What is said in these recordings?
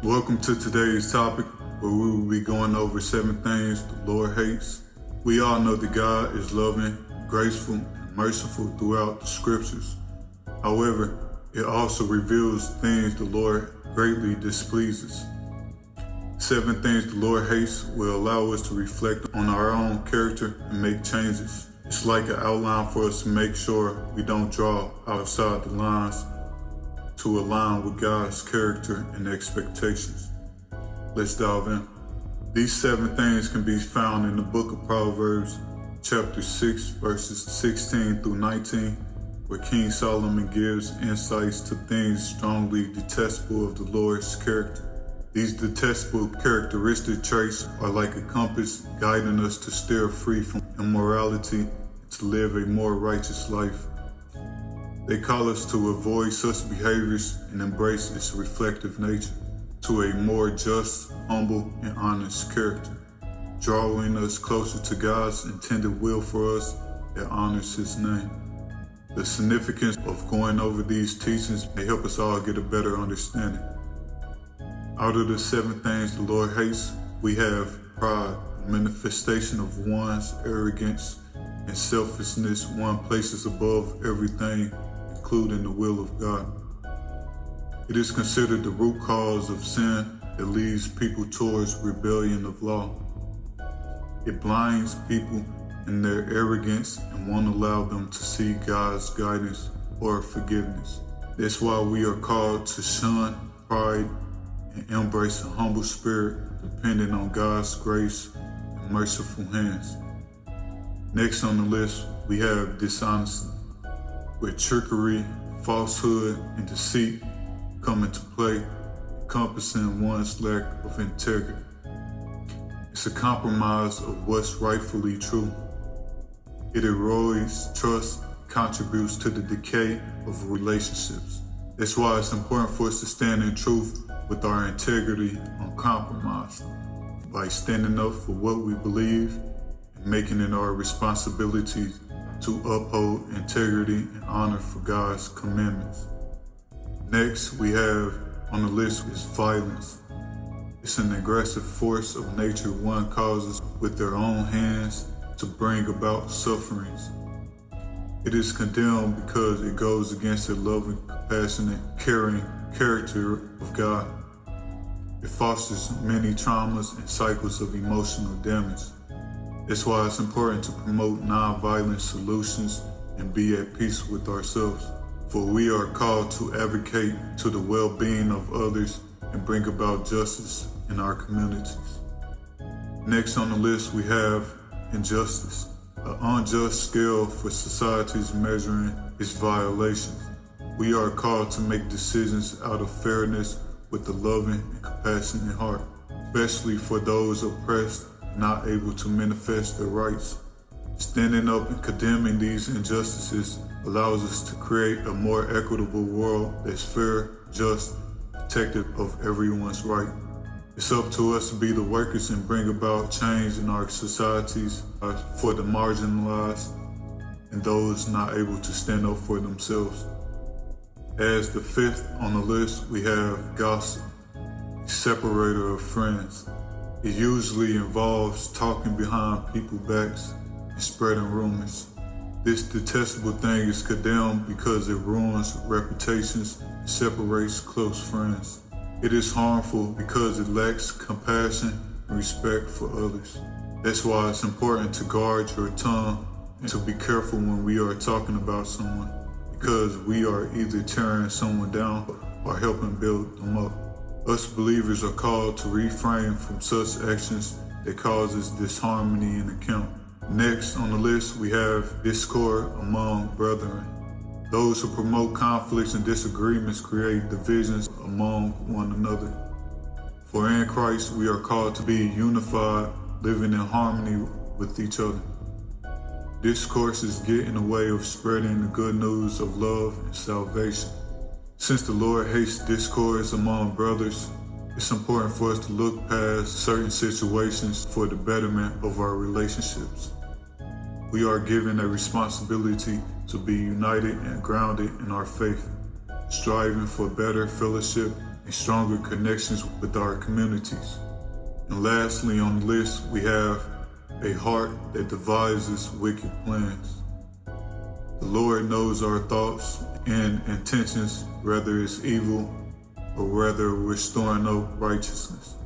Welcome to today's topic, where we will be going over 7 things the Lord hates. We all know that God is loving, graceful, and merciful throughout the scriptures. However, it also reveals things the Lord greatly displeases. 7 things the Lord hates will allow us to reflect on our own character and make changes. It's like an outline for us to make sure we don't draw outside the lines to align with God's character and expectations. Let's dive in. These 7 things can be found in the book of Proverbs, chapter 6, verses 16 through 19, where King Solomon gives insights to things strongly detestable of the Lord's character. These detestable characteristic traits are like a compass guiding us to steer free from immorality and to live a more righteous life. They call us to avoid such behaviors and embrace its reflective nature, to a more just, humble, and honest character, drawing us closer to God's intended will for us that honors His name. The significance of going over these teachings may help us all get a better understanding. Out of the 7 things the Lord hates, we have pride, a manifestation of one's arrogance and selfishness one places above everything, including the will of God. It is considered the root cause of sin that leads people towards rebellion of law. It blinds people in their arrogance and won't allow them to see God's guidance or forgiveness. That's why we are called to shun pride and embrace a humble spirit depending on God's grace and merciful hands. Next on the list, we have dishonesty, where trickery, falsehood, and deceit come into play, encompassing one's lack of integrity. It's a compromise of what's rightfully true. It erodes trust, contributes to the decay of relationships. That's why it's important for us to stand in truth with our integrity uncompromised, by standing up for what we believe and making it our responsibility to uphold integrity and honor for God's commandments. Next, we have on the list is violence. It's an aggressive force of nature one causes with their own hands to bring about sufferings. It is condemned because it goes against the loving, compassionate, caring character of God. It fosters many traumas and cycles of emotional damage. That's why it's important to promote nonviolent solutions and be at peace with ourselves, for we are called to advocate to the well-being of others and bring about justice in our communities. Next on the list, we have injustice, an unjust scale for society's measuring its violations. We are called to make decisions out of fairness with a loving and compassionate heart, especially for those oppressed, not able to manifest their rights. Standing up and condemning these injustices allows us to create a more equitable world that's fair, just, protective of everyone's right. It's up to us to be the workers and bring about change in our societies for the marginalized and those not able to stand up for themselves. As the 5th on the list, we have gossip, a separator of friends. It usually involves talking behind people's backs and spreading rumors. This detestable thing is condemned because it ruins reputations and separates close friends. It is harmful because it lacks compassion and respect for others. That's why it's important to guard your tongue and to be careful when we are talking about someone, because we are either tearing someone down or helping build them up. Us believers are called to refrain from such actions that causes disharmony in the camp. Next on the list, we have discord among brethren. Those who promote conflicts and disagreements create divisions among one another. For in Christ, we are called to be unified, living in harmony with each other. Discourses get in the way of spreading the good news of love and salvation. Since the Lord hates discourse among brothers, it's important for us to look past certain situations for the betterment of our relationships. We are given a responsibility to be united and grounded in our faith, striving for better fellowship and stronger connections with our communities. And lastly on the list, we have a heart that devises wicked plans. The Lord knows our thoughts and intentions, whether it's evil or whether we're storing up righteousness.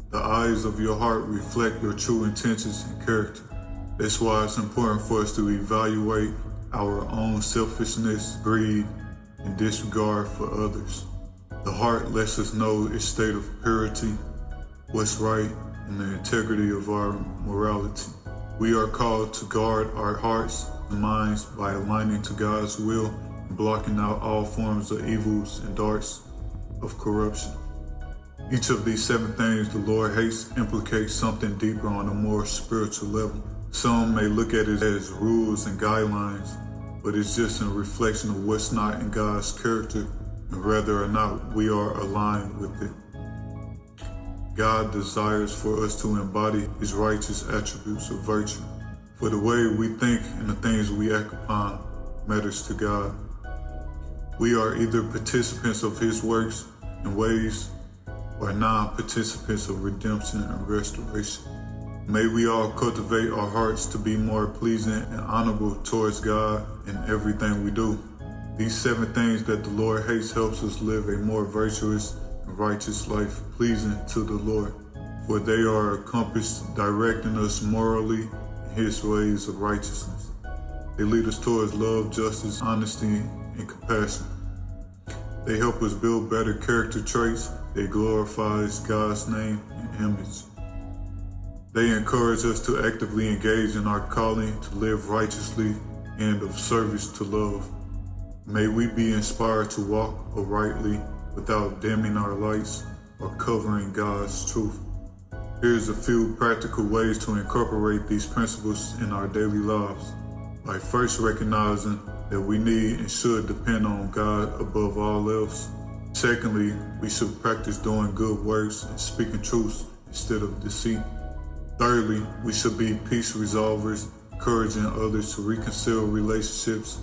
The eyes of your heart reflect your true intentions and character. That's why it's important for us to evaluate our own selfishness, greed, and disregard for others. The heart lets us know its state of purity, what's right, and the integrity of our morality. We are called to guard our hearts and minds by aligning to God's will and blocking out all forms of evils and darts of corruption. Each of these 7 things the Lord hates implicates something deeper on a more spiritual level. Some may look at it as rules and guidelines, but it's just a reflection of what's not in God's character and whether or not we are aligned with it. God desires for us to embody His righteous attributes of virtue, for the way we think and the things we act upon matters to God. We are either participants of His works and ways or non-participants of redemption and restoration. May we all cultivate our hearts to be more pleasing and honorable towards God in everything we do. These 7 things that the Lord hates helps us live a more virtuous and righteous life pleasing to the Lord, for they are a compass directing us morally in His ways of righteousness. They lead us towards love, justice, honesty, and compassion. They help us build better character traits that glorifies God's name and image. They encourage us to actively engage in our calling to live righteously and of service to love. May we be inspired to walk uprightly without dimming our lights or covering God's truth. Here's a few practical ways to incorporate these principles in our daily lives. By first recognizing that we need and should depend on God above all else. Secondly, we should practice doing good works and speaking truth instead of deceit. Thirdly, we should be peace resolvers, encouraging others to reconcile relationships.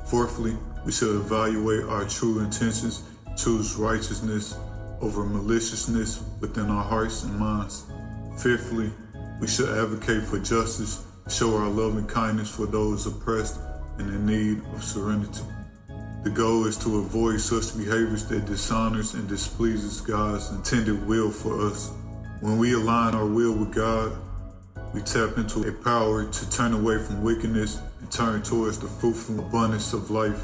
Fourthly, we should evaluate our true intentions, choose righteousness over maliciousness within our hearts and minds. Fifthly, we should advocate for justice, show our love and kindness for those oppressed and in need of serenity. The goal is to avoid such behaviors that dishonors and displeases God's intended will for us. When we align our will with God, we tap into a power to turn away from wickedness and turn towards the fruitful abundance of life.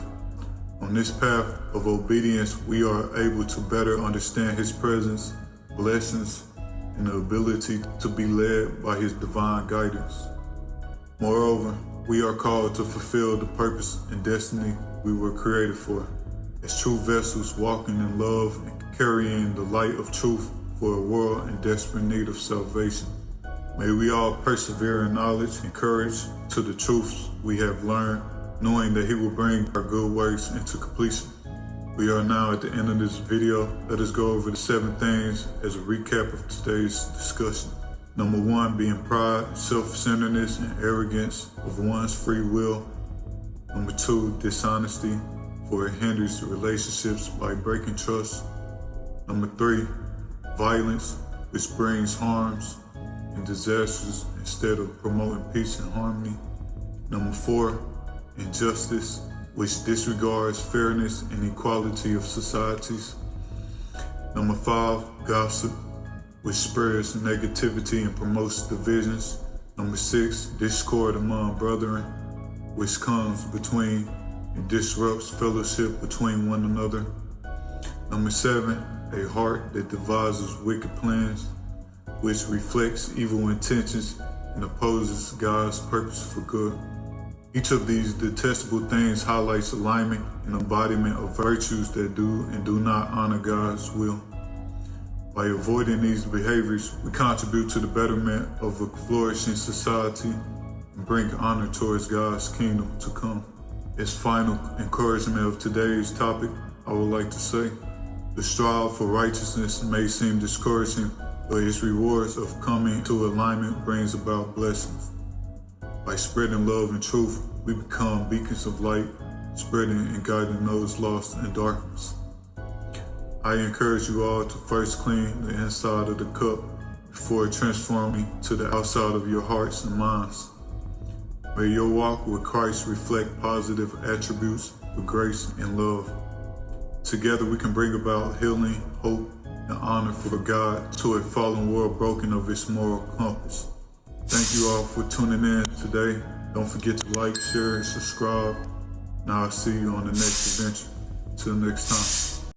On this path of obedience, we are able to better understand His presence, blessings, and the ability to be led by His divine guidance. Moreover, we are called to fulfill the purpose and destiny we were created for, as true vessels walking in love and carrying the light of truth for a world in desperate need of salvation. May we all persevere in knowledge and courage to the truths we have learned, knowing that He will bring our good works into completion. We are now at the end of this video. Let us go over the 7 things as a recap of today's discussion. Number 1, being pride, self-centeredness, and arrogance of one's free will. Number 2, dishonesty, for it hinders relationships by breaking trust. Number 3, violence, which brings harms and disasters instead of promoting peace and harmony. Number 4, injustice, which disregards fairness and equality of societies. Number 5, gossip, which spreads negativity and promotes divisions. Number 6, discord among brethren, which comes between and disrupts fellowship between one another. Number 7, a heart that devises wicked plans, which reflects evil intentions and opposes God's purpose for good. Each of these detestable things highlights alignment and embodiment of virtues that do and do not honor God's will. By avoiding these behaviors, we contribute to the betterment of a flourishing society and bring honor towards God's kingdom to come. As final encouragement of today's topic, I would like to say, the strive for righteousness may seem discouraging, but its rewards of coming to alignment brings about blessings. By spreading love and truth, we become beacons of light, spreading and guiding those lost in darkness. I encourage you all to first clean the inside of the cup before transforming to the outside of your hearts and minds. May your walk with Christ reflect positive attributes of grace and love. Together we can bring about healing, hope, and honor for God to a fallen world broken of its moral compass. Thank you all for tuning in today. Don't forget to like, share, and subscribe. Now I'll see you on the next adventure. Till next time.